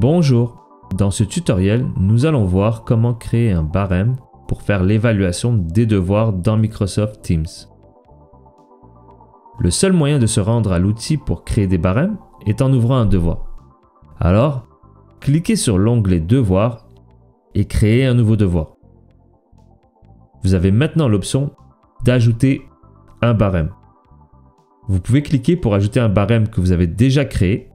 Bonjour, dans ce tutoriel, nous allons voir comment créer un barème pour faire l'évaluation des devoirs dans Microsoft Teams. Le seul moyen de se rendre à l'outil pour créer des barèmes est en ouvrant un devoir. Alors, cliquez sur l'onglet Devoirs et créez un nouveau devoir. Vous avez maintenant l'option d'ajouter un barème. Vous pouvez cliquer pour ajouter un barème que vous avez déjà créé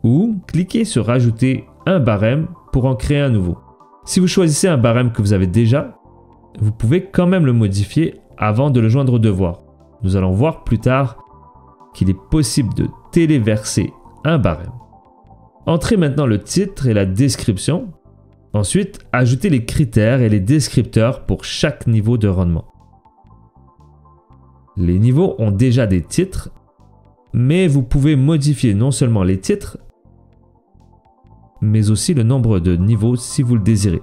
ou cliquez sur Ajouter un barème pour en créer un nouveau. Si vous choisissez un barème que vous avez déjà, vous pouvez quand même le modifier avant de le joindre au devoir. Nous allons voir plus tard qu'il est possible de téléverser un barème. Entrez maintenant le titre et la description. Ensuite, ajoutez les critères et les descripteurs pour chaque niveau de rendement. Les niveaux ont déjà des titres, mais vous pouvez modifier non seulement les titres, mais aussi le nombre de niveaux si vous le désirez.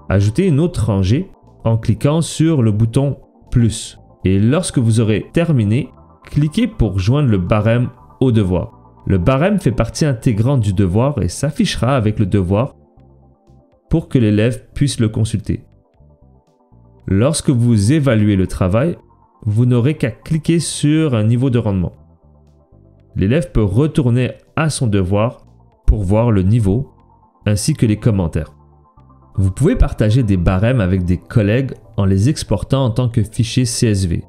Ajoutez une autre rangée en cliquant sur le bouton plus. Et lorsque vous aurez terminé, cliquez pour joindre le barème au devoir. Le barème fait partie intégrante du devoir et s'affichera avec le devoir pour que l'élève puisse le consulter. Lorsque vous évaluez le travail, vous n'aurez qu'à cliquer sur un niveau de rendement. L'élève peut retourner à son devoir pour voir le niveau ainsi que les commentaires. Vous pouvez partager des barèmes avec des collègues en les exportant en tant que fichier CSV.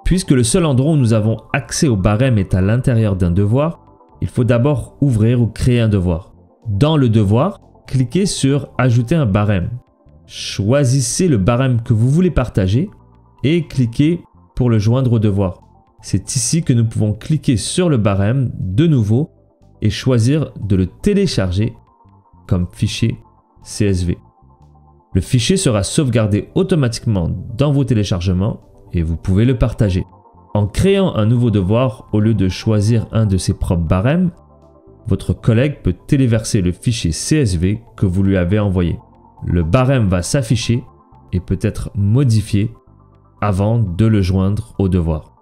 Puisque le seul endroit où nous avons accès au barème est à l'intérieur d'un devoir, il faut d'abord ouvrir ou créer un devoir. Dans le devoir, cliquez sur Ajouter un barème. Choisissez le barème que vous voulez partager et cliquez pour le joindre au devoir. C'est ici que nous pouvons cliquer sur le barème de nouveau et choisir de le télécharger comme fichier CSV. Le fichier sera sauvegardé automatiquement dans vos téléchargements et vous pouvez le partager. En créant un nouveau devoir, au lieu de choisir un de ses propres barèmes, votre collègue peut téléverser le fichier CSV que vous lui avez envoyé. Le barème va s'afficher et peut être modifié avant de le joindre au devoir.